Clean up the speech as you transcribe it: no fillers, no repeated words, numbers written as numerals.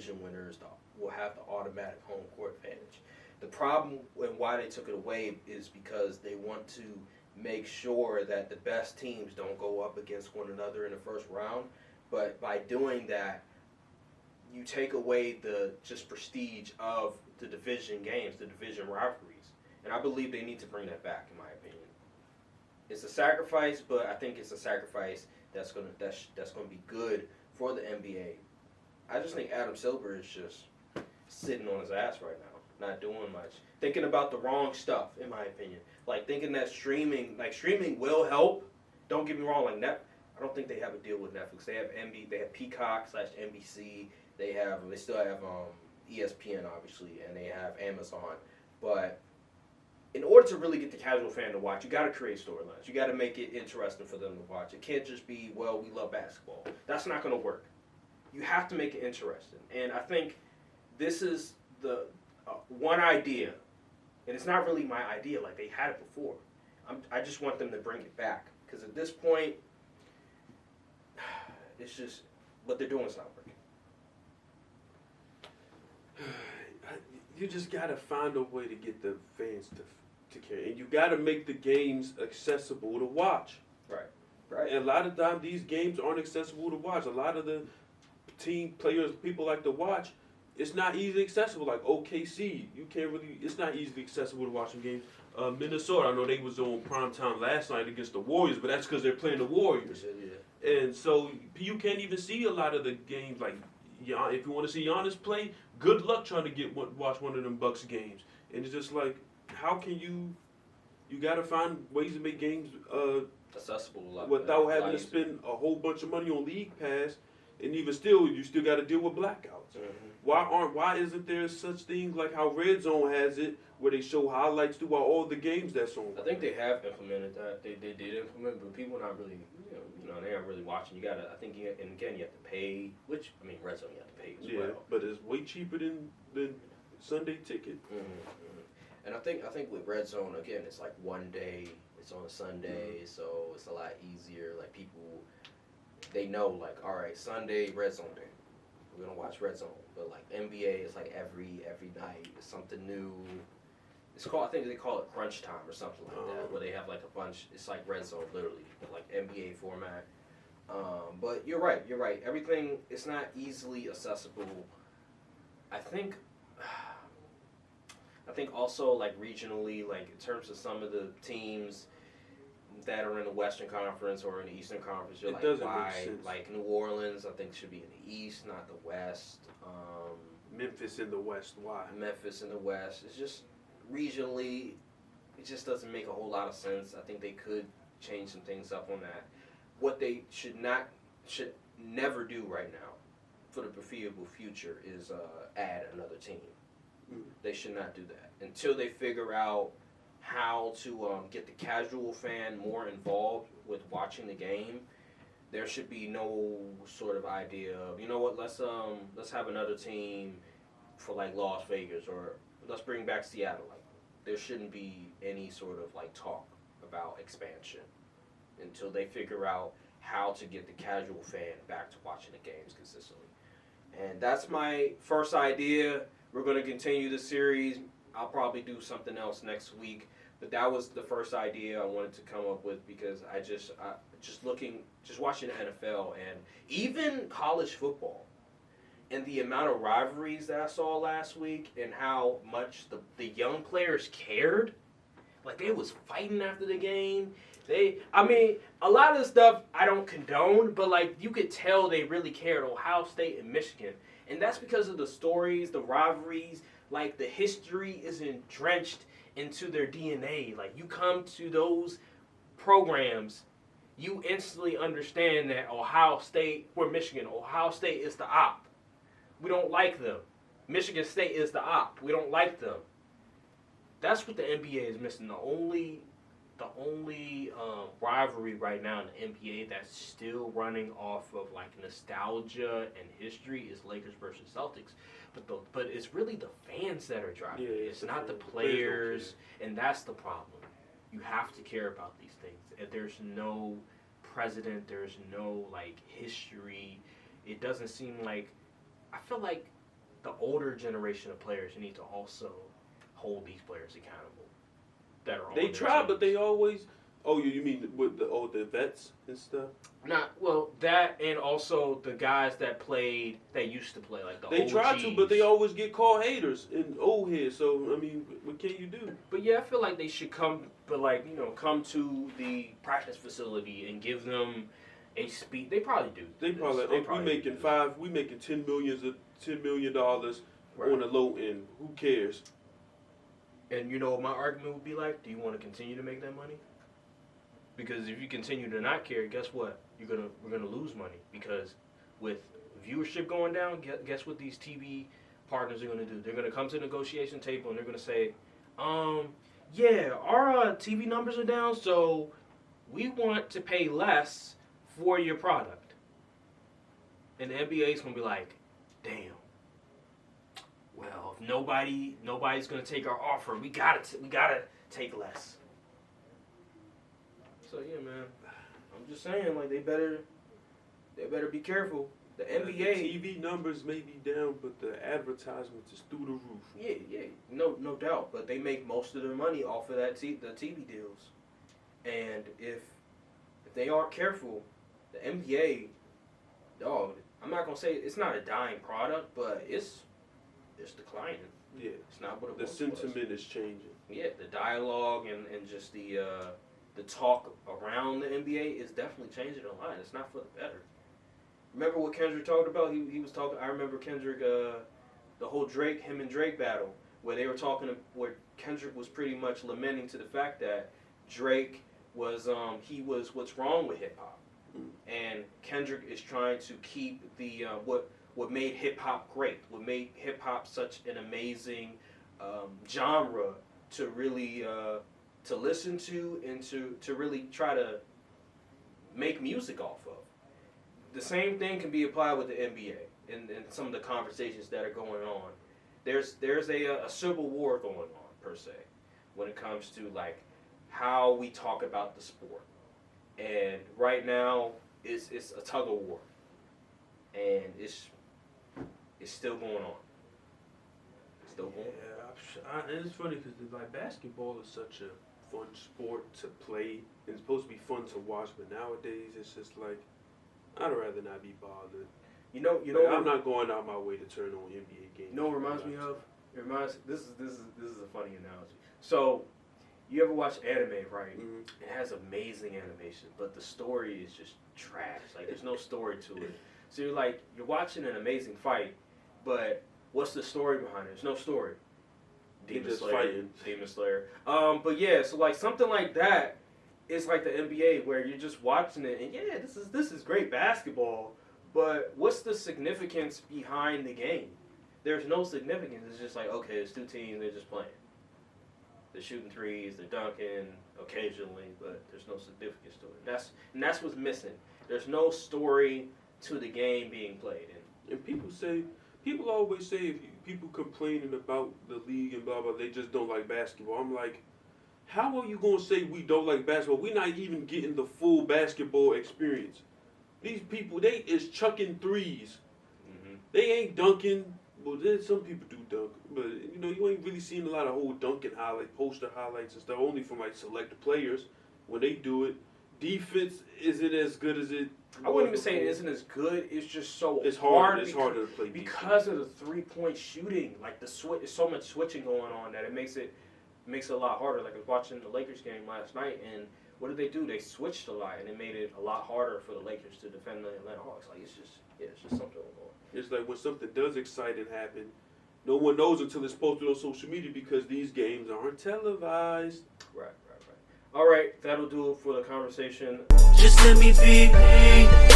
division winners will have the automatic home court advantage. The problem and why they took it away is because they want to make sure that the best teams don't go up against one another in the first round. But by doing that, you take away the just prestige of the division games, the division rivalries. And I believe they need to bring that back, in my opinion. It's a sacrifice, but I think it's a sacrifice that's gonna be good for the NBA. I just think Adam Silver is just sitting on his ass right now, not doing much, thinking about the wrong stuff, in my opinion. Like thinking that streaming will help. Don't get me wrong, I don't think they have a deal with Netflix. They have they have Peacock/NBC. They still have ESPN obviously, and they have Amazon. But in order to really get the casual fan to watch, you got to create storylines. You got to make it interesting for them to watch. It can't just be, well, we love basketball. That's not going to work. You have to make it interesting. And I think this is the one idea, and it's not really my idea. Like, they had it before. I just want them to bring it back. Because at this point, it's just, what they're doing is not working. You just got to find a way to get the fans to care. And you got to make the games accessible to watch. Right. And a lot of times these games aren't accessible to watch. A lot of the team players, people like to watch, it's not easily accessible. Like OKC, it's not easily accessible to watch some games. Minnesota, I know they was on primetime last night against the Warriors, but that's because they're playing the Warriors. Yeah. And so you can't even see a lot of the games. Like, if you want to see Giannis play, good luck trying to watch one of them Bucks games. And it's just like, how can you got to find ways to make games accessible without having to spend a whole bunch of money on League Pass, and even still, you still got to deal with blackouts. Mm-hmm. Why isn't there such things like how Red Zone has it, where they show highlights throughout all the games that's on? I think they have implemented that. They did implement, but people not really, they're not really watching. You have to pay, which, Red Zone you have to pay as well. But it's way cheaper than Sunday ticket. Mm-hmm. And I think with Red Zone, again, it's like one day, it's on a Sunday, so it's a lot easier. Like, people, they know, like, all right, Sunday, Red Zone day. We're going to watch Red Zone. But, like, NBA, it's like every night, it's something new. I think they call it crunch time or something like that, where they have, like, a bunch, it's like Red Zone, literally, like NBA format. But you're right. Everything, it's not easily accessible. I think also, like, regionally, like, in terms of some of the teams that are in the Western Conference or in the Eastern Conference, you're why? Like, New Orleans, I think, should be in the East, not the West. Memphis in the West, why? Memphis in the West. It's just, regionally, it just doesn't make a whole lot of sense. I think they could change some things up on that. What they should never do right now for the foreseeable future is add another team. They should not do that until they figure out how to get the casual fan more involved with watching the game. There should be no sort of idea of, you know what, let's have another team for like Las Vegas, or let's bring back Seattle. Like, there shouldn't be any sort of like talk about expansion until they figure out how to get the casual fan back to watching the games consistently. And that's my first idea. We're going to continue the series. I'll probably do something else next week. But that was the first idea I wanted to come up with, because just watching the NFL and even college football and the amount of rivalries that I saw last week and how much the young players cared. Like, they was fighting after the game. A lot of the stuff I don't condone, but, like, you could tell they really cared. Ohio State and Michigan. And that's because of the stories, the rivalries, like, the history is drenched into their DNA. Like, you come to those programs, you instantly understand that Ohio State or Michigan, Ohio State is the op. We don't like them. Michigan State is the op. We don't like them. That's what the NBA is missing. The only rivalry right now in the NBA that's still running off of like nostalgia and history is Lakers versus Celtics. But it's really the fans that are driving it. It's not the players, and that's the problem. You have to care about these things. And there's no precedent. There's no like history. It doesn't seem like. I feel like the older generation of players need to also hold these players accountable. That are they try, but they always. Oh, you mean with the vets and stuff? That and also the guys that used to play, like the They OGs. try to, but they always get called haters and old heads. So I mean, what can you do? But yeah, I feel like they should come to the practice facility and give them a speech. They probably do. We making $10 million on the low end. Who cares? And you know what my argument would be like? Do you want to continue to make that money? Because if you continue to not care, guess what? We're gonna lose money, because with viewership going down, guess what these TV partners are gonna do? They're gonna come to the negotiation table and they're gonna say, yeah, our TV numbers are down, so we want to pay less for your product. And the NBA is gonna be like, damn. Well, if nobody's gonna take our offer, we gotta take less. So yeah, man, I'm just saying, like they better be careful. The NBA the TV numbers may be down, but the advertisements is through the roof. Yeah, no doubt. But they make most of their money off of the TV deals, and if they aren't careful, the NBA, dog. I'm not gonna say it's not a dying product, but it's declining. Yeah, it's not what it was. The sentiment was. is changing. Yeah, the dialogue and just the talk around the NBA is definitely changing a lot. It's not for the better. Remember what Kendrick talked about? He was talking. I remember Kendrick, the whole him and Drake battle, where they were talking, where Kendrick was pretty much lamenting to the fact that Drake was what's wrong with hip hop, and Kendrick is trying to keep the what made hip hop great, what made hip hop such an amazing genre to really to listen to and to really try to make music off of. The same thing can be applied with the NBA and some of the conversations that are going on. There's a civil war going on, per se, when it comes to like how we talk about the sport. And right now it's a tug of war, and it's still going on. It's still going on. Yeah, and it's funny because like basketball is such a fun sport to play, and it's supposed to be fun to watch, but nowadays it's just like I'd rather not be bothered. You know. Like, I'm not going out my way to turn on NBA games. You know what reminds me of? This is a funny analogy. So, you ever watch anime, right? Mm-hmm. It has amazing animation, but the story is just trash. Like there's no story to it. So you're watching an amazing fight, but what's the story behind it? There's no story. Demon Slayer. But yeah, so like something like that. It's like the NBA where you're just watching it and yeah, this is great basketball, but what's the significance behind the game? There's no significance. It's just like, okay, it's two teams, they're just playing. They're shooting threes, they're dunking occasionally, but there's no significance to it. That's what's missing. There's no story to the game being played. And people always say if people complaining about the league and blah blah, they just don't like basketball. I'm like, how are you going to say we don't like basketball? We're not even getting the full basketball experience. These people, they is chucking threes. Mm-hmm. They ain't dunking. Well, some people do dunk. But, you ain't really seen a lot of whole dunking poster highlights and stuff, only from, select players when they do it. Defense isn't as good as it I wouldn't even say it isn't as good. It's just so it's hard. It's harder to play because of the 3-point shooting. Like the there's so much switching going on that it makes it a lot harder. Like I was watching the Lakers game last night, and what did they do? They switched a lot, and it made it a lot harder for the Lakers to defend the Atlanta Hawks. Like it's just something going on. It's like when something does exciting happen, no one knows until it's posted on social media because these games aren't televised. Right. All right, that'll do it for the conversation. Just let me be me.